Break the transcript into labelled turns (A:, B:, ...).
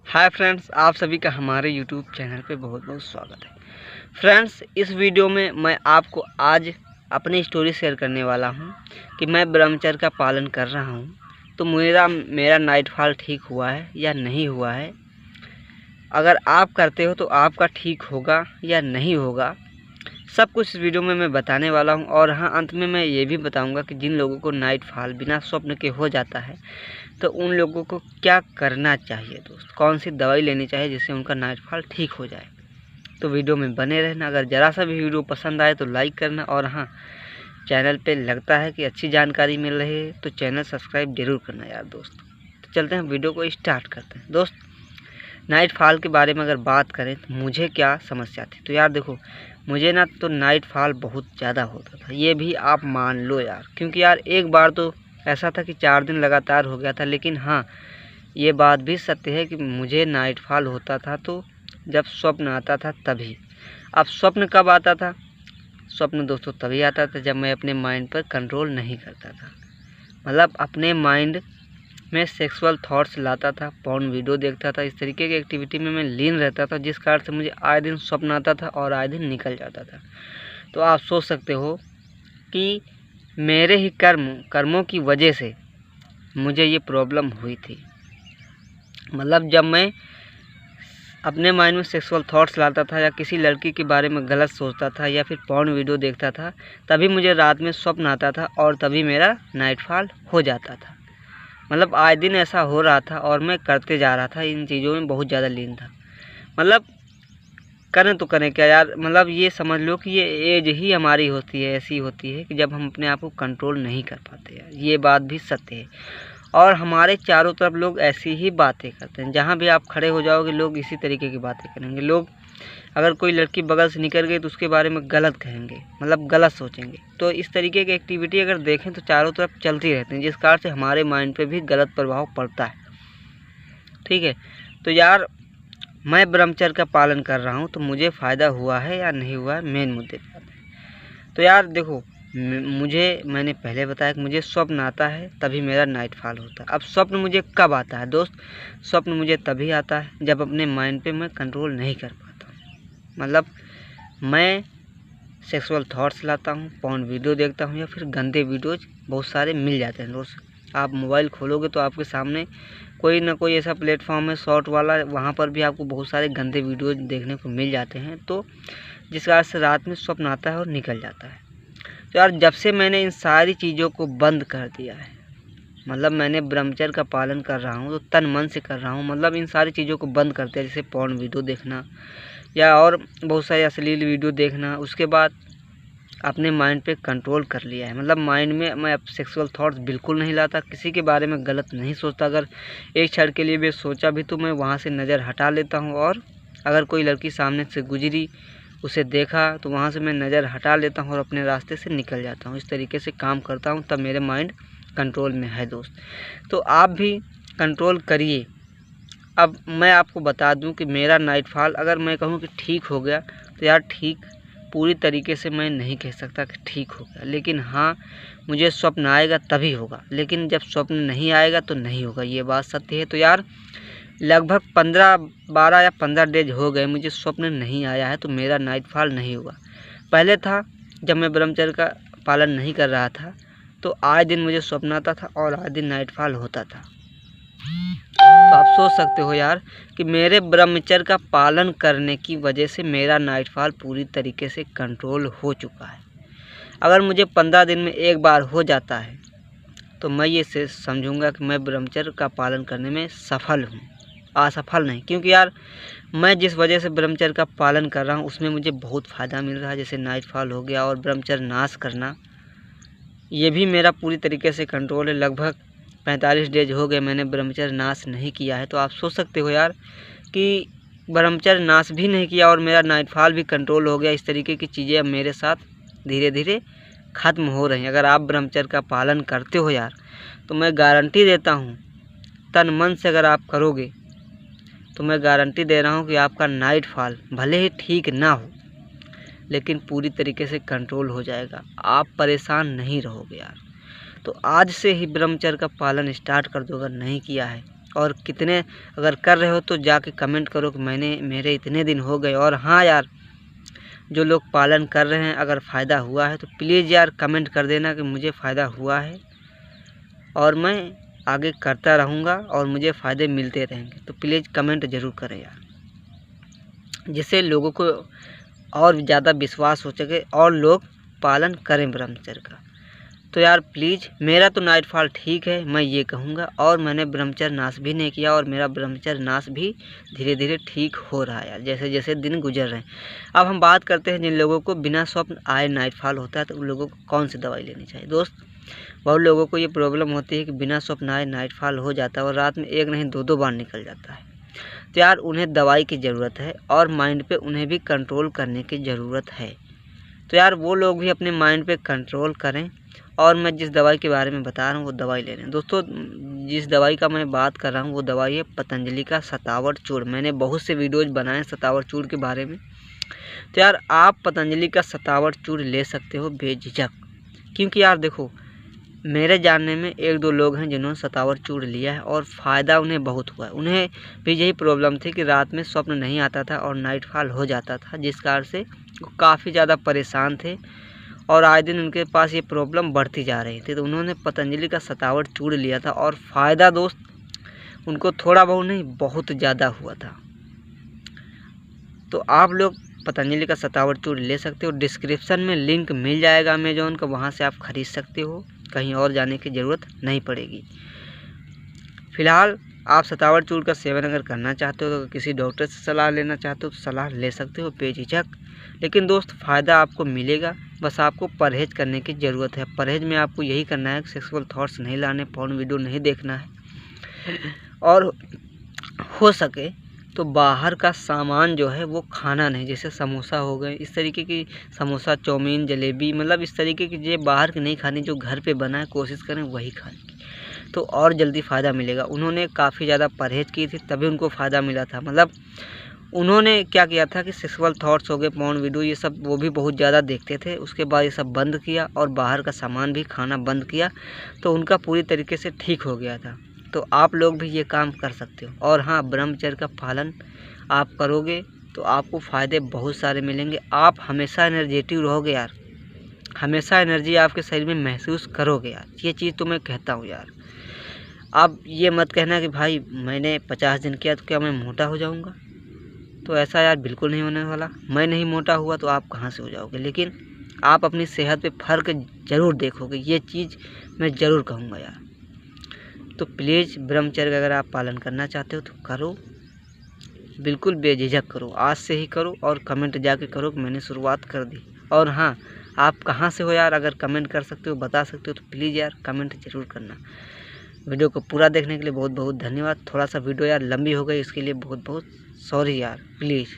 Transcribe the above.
A: Hi friends, आप सभी का हमारे यूट्यूब चैनल पे बहुत बहुत स्वागत है। फ्रेंड्स, इस वीडियो में मैं आपको आज अपनी स्टोरी शेयर करने वाला हूं कि मैं ब्रह्मचर्य का पालन कर रहा हूं, तो मेरा नाइटफॉल ठीक हुआ है या नहीं हुआ है। अगर आप करते हो तो आपका ठीक होगा या नहीं होगा, सब कुछ इस वीडियो में मैं बताने वाला हूं। और हाँ, अंत में मैं ये भी बताऊंगा कि जिन लोगों को नाइटफॉल बिना स्वप्न के हो जाता है तो उन लोगों को क्या करना चाहिए दोस्त, कौन सी दवाई लेनी चाहिए जिससे उनका नाइटफॉल ठीक हो जाए। तो वीडियो में बने रहना। अगर ज़रा सा भी वीडियो पसंद आए तो लाइक करना, और हाँ, चैनल पे लगता है कि अच्छी जानकारी मिल रही है तो चैनल सब्सक्राइब जरूर करना यार दोस्त। तो चलते हैं, वीडियो को स्टार्ट करते हैं। दोस्त, नाइटफॉल के बारे में अगर बात करें तो मुझे क्या समस्या थी, तो यार देखो, मुझे ना तो नाइटफॉल बहुत ज़्यादा होता था, ये भी आप मान लो यार। क्योंकि यार एक बार तो ऐसा था कि 4 दिन लगातार हो गया था। लेकिन हाँ, ये बात भी सत्य है कि मुझे नाइटफॉल होता था तो जब स्वप्न आता था तभी। अब स्वप्न कब आता था? स्वप्न दोस्तों तभी आता था जब मैं अपने माइंड पर कंट्रोल नहीं करता था। मतलब अपने माइंड में सेक्सुअल थॉट्स लाता था, पॉर्न वीडियो देखता था, इस तरीके की एक्टिविटी में मैं लीन रहता था, जिस कारण से मुझे आए दिन स्वप्न आता था और आए दिन निकल जाता था। तो आप सोच सकते हो कि मेरे ही कर्मों की वजह से मुझे ये प्रॉब्लम हुई थी। मतलब जब मैं अपने माइंड में सेक्सुअल थॉट्स लाता था या किसी लड़की के बारे में गलत सोचता था या फिर पॉर्न वीडियो देखता था, तभी मुझे रात में स्वप्न आता था और तभी मेरा नाइटफॉल हो जाता था। मतलब आए दिन ऐसा हो रहा था और मैं करते जा रहा था, इन चीज़ों में बहुत ज़्यादा लीन था। मतलब करें तो करें क्या यार। मतलब ये समझ लो कि ये एज ही हमारी होती है, ऐसी होती है कि जब हम अपने आप को कंट्रोल नहीं कर पाते यार। ये बात भी सत्य है। और हमारे चारों तरफ लोग ऐसी ही बातें करते हैं, जहाँ भी आप खड़े हो जाओगे लोग इसी तरीके की बातें करेंगे। लोग अगर कोई लड़की बगल से निकल गई तो उसके बारे में गलत कहेंगे, मतलब गलत सोचेंगे। तो इस तरीके की एक्टिविटी अगर देखें तो चारों तरफ चलती रहती हैं, जिस कारण से हमारे माइंड पे भी गलत प्रभाव पड़ता है। ठीक है, तो यार मैं ब्रह्मचर्य का पालन कर रहा हूँ तो मुझे फ़ायदा हुआ है या नहीं हुआ है, मेन मुद्दे पे आते हैं। तो यार देखो, मैंने पहले बताया कि मुझे स्वप्न आता है तभी मेरा नाइटफॉल होता है। अब स्वप्न मुझे कब आता है दोस्त? स्वप्न मुझे तभी आता है जब अपने माइंड पे मैं कंट्रोल नहीं कर पाता हूँ। मतलब मैं सेक्सुअल थॉट्स लाता हूँ, पॉर्न वीडियो देखता हूँ या फिर गंदे वीडियोज बहुत सारे मिल जाते हैं दोस्त। आप मोबाइल खोलोगे तो आपके सामने कोई ना कोई ऐसा प्लेटफॉर्म है शॉर्ट वाला, वहाँ पर भी आपको बहुत सारे गंदे वीडियोज देखने को मिल जाते हैं। तो जिस कारण से रात में स्वप्न आता है और निकल जाता है। तो यार जब से मैंने इन सारी चीज़ों को बंद कर दिया है, मतलब मैंने ब्रह्मचर्य का पालन कर रहा हूँ तो तन मन से कर रहा हूँ, मतलब इन सारी चीज़ों को बंद कर दिया, जैसे पॉर्न वीडियो देखना या और बहुत सारे अश्लील वीडियो देखना। उसके बाद अपने माइंड पे कंट्रोल कर लिया है। मतलब माइंड में मैं अब सेक्सुअल थॉट्स बिल्कुल नहीं लाता, किसी के बारे में गलत नहीं सोचता। अगर एक क्षण के लिए भी सोचा भी तो मैं वहाँ से नज़र हटा लेता हूँ, और अगर कोई लड़की सामने से गुजरी, उसे देखा तो वहाँ से मैं नज़र हटा लेता हूँ और अपने रास्ते से निकल जाता हूँ। इस तरीके से काम करता हूँ, तब मेरे माइंड कंट्रोल में है दोस्त। तो आप भी कंट्रोल करिए। अब मैं आपको बता दूं कि मेरा नाइटफॉल अगर मैं कहूं कि ठीक हो गया तो यार ठीक पूरी तरीके से मैं नहीं कह सकता कि ठीक हो गया। लेकिन हाँ, मुझे स्वप्न आएगा तभी होगा, लेकिन जब स्वप्न नहीं आएगा तो नहीं होगा, ये बात सत्य है। तो यार लगभग 12 या 15 डेज हो गए मुझे स्वप्न नहीं आया है, तो मेरा नाइटफॉल नहीं हुआ। पहले था जब मैं ब्रह्मचर्य का पालन नहीं कर रहा था तो आए दिन मुझे स्वप्न आता था और आए दिन नाइटफॉल होता था। तो आप सोच सकते हो यार कि मेरे ब्रह्मचर्य का पालन करने की वजह से मेरा नाइटफॉल पूरी तरीके से कंट्रोल हो चुका है। अगर मुझे 15 दिन में एक बार हो जाता है तो मैं ये से समझूंगा कि मैं ब्रह्मचर्य का पालन करने में सफल हूँ, असफल नहीं। क्योंकि यार मैं जिस वजह से ब्रह्मचर्य का पालन कर रहा हूँ उसमें मुझे बहुत फ़ायदा मिल रहा है, जैसे नाइटफॉल हो गया और ब्रह्मचर्य नाश करना, ये भी मेरा पूरी तरीके से कंट्रोल है। लगभग 45 डेज हो गए मैंने ब्रह्मचर्य नाश नहीं किया है। तो आप सोच सकते हो यार कि ब्रह्मचर्य नाश भी नहीं किया और मेरा नाइटफॉल भी कंट्रोल हो गया। इस तरीके की चीज़ें अब मेरे साथ धीरे धीरे ख़त्म हो रही हैं। अगर आप ब्रह्मचर्य का पालन करते हो यार तो मैं गारंटी देता हूँ, तन मन से अगर आप करोगे तो मैं गारंटी दे रहा हूँ कि आपका नाइटफॉल भले ही ठीक ना हो लेकिन पूरी तरीके से कंट्रोल हो जाएगा। आप परेशान नहीं रहोगे यार। तो आज से ही ब्रह्मचर्य का पालन स्टार्ट कर दो अगर नहीं किया है। और कितने अगर कर रहे हो तो जाके कमेंट करो कि मेरे इतने दिन हो गए। और हाँ यार, जो लोग पालन कर रहे हैं अगर फ़ायदा हुआ है तो प्लीज़ यार कमेंट कर देना कि मुझे फ़ायदा हुआ है और मैं आगे करता रहूँगा और मुझे फ़ायदे मिलते रहेंगे। तो प्लीज़ कमेंट ज़रूर करें यार, जिससे लोगों को और ज़्यादा विश्वास हो सके और लोग पालन करें ब्रह्मचर्य का। तो यार प्लीज़, मेरा तो नाइटफॉल ठीक है मैं ये कहूँगा, और मैंने ब्रह्मचर्य नाश भी नहीं किया और मेरा ब्रह्मचर्य नाश भी धीरे धीरे ठीक हो रहा है यार, जैसे जैसे दिन गुजर रहे हैं। अब हम बात करते हैं जिन लोगों को बिना स्वप्न आए नाइटफॉल होता है तो उन लोगों को कौन सी दवाई लेनी चाहिए। दोस्त, बहुत लोगों को ये प्रॉब्लम होती है कि बिना स्वप्न आए नाइटफॉल हो जाता है और रात में एक नहीं दो बार निकल जाता है। तो यार उन्हें दवाई की ज़रूरत है और माइंड पे उन्हें भी कंट्रोल करने की ज़रूरत है। तो यार वो लोग भी अपने माइंड पे कंट्रोल करें और मैं जिस दवाई के बारे में बता रहा हूँ वो दवाई ले लें। दोस्तों, जिस दवाई का मैं बात कर रहा हूँ वो दवाई है पतंजलि का सतावट चूर्ण। मैंने बहुत से वीडियोज़ बनाए सतावट चूर्ण के बारे में। तो यार आप पतंजलि का सतावट चूर्ण ले सकते हो बेझिझक, क्योंकि यार देखो, मेरे जानने में एक दो लोग हैं जिन्होंने सतावट चूर्ण लिया है और फ़ायदा उन्हें बहुत हुआ है। उन्हें भी यही प्रॉब्लम थी कि रात में स्वप्न नहीं आता था और नाइटफॉल हो जाता था, जिस कारण से वो काफ़ी ज़्यादा परेशान थे और आए दिन उनके पास ये प्रॉब्लम बढ़ती जा रही थी। तो उन्होंने पतंजलि का सतावट चूर्ण लिया था और फ़ायदा दोस्त उनको थोड़ा बहुत नहीं बहुत ज़्यादा हुआ था। तो आप लोग पतंजलि का सतावट चूर्ण ले सकते हो। डिस्क्रिप्शन में लिंक मिल जाएगा अमेज़ॉन का, वहाँ से आप ख़रीद सकते हो, कहीं और जाने की ज़रूरत नहीं पड़ेगी। फ़िलहाल आप सतावट चूर्ण का सेवन अगर करना चाहते हो तो किसी डॉक्टर से सलाह लेना चाहते हो तो सलाह ले सकते हो बेझिझक। लेकिन दोस्त फ़ायदा आपको मिलेगा, बस आपको परहेज़ करने की ज़रूरत है। परहेज़ में आपको यही करना है कि सेक्सुअल थॉट्स नहीं लाने, पॉर्न वीडियो नहीं देखना है और हो सके तो बाहर का सामान जो है वो खाना नहीं, जैसे समोसा हो गए, इस तरीके की समोसा, चाउमीन, जलेबी, मतलब इस तरीके की जो बाहर की नहीं खानी, जो घर पे बना है कोशिश करें वही खाने की, तो और जल्दी फ़ायदा मिलेगा। उन्होंने काफ़ी ज़्यादा परहेज़ की थी तभी उनको फ़ायदा मिला था। मतलब उन्होंने क्या किया था कि सेक्सुअल थॉट्स हो गए, पॉर्न वीडियो, ये सब वो भी बहुत ज़्यादा देखते थे। उसके बाद ये सब बंद किया और बाहर का सामान भी खाना बंद किया, तो उनका पूरी तरीके से ठीक हो गया था। तो आप लोग भी ये काम कर सकते हो। और हाँ, ब्रह्मचर्य का पालन आप करोगे तो आपको फ़ायदे बहुत सारे मिलेंगे। आप हमेशा एनर्जेटिव रहोगे यार, हमेशा एनर्जी आपके शरीर में महसूस करोगे यार, ये चीज़ तो मैं कहता हूँ यार। आप ये मत कहना कि भाई मैंने 50 दिन किया तो क्या मैं मोटा हो जाऊँगा, तो ऐसा यार बिल्कुल नहीं होने वाला। मैं नहीं मोटा हुआ तो आप कहाँ से हो जाओगे, लेकिन आप अपनी सेहत पे फ़र्क ज़रूर देखोगे, ये चीज़ मैं ज़रूर कहूँगा यार। तो प्लीज़ ब्रह्मचर्य अगर आप पालन करना चाहते हो तो करो, बिल्कुल बेझिझक करो, आज से ही करो और कमेंट जाके करो कि मैंने शुरुआत कर दी। और हाँ, आप कहाँ से हो यार, अगर कमेंट कर सकते हो, बता सकते हो तो प्लीज़ यार कमेंट ज़रूर करना। वीडियो को पूरा देखने के लिए बहुत बहुत धन्यवाद। थोड़ा सा वीडियो यार लंबी हो गई, इसके लिए बहुत बहुत सॉरी यार, प्लीज़।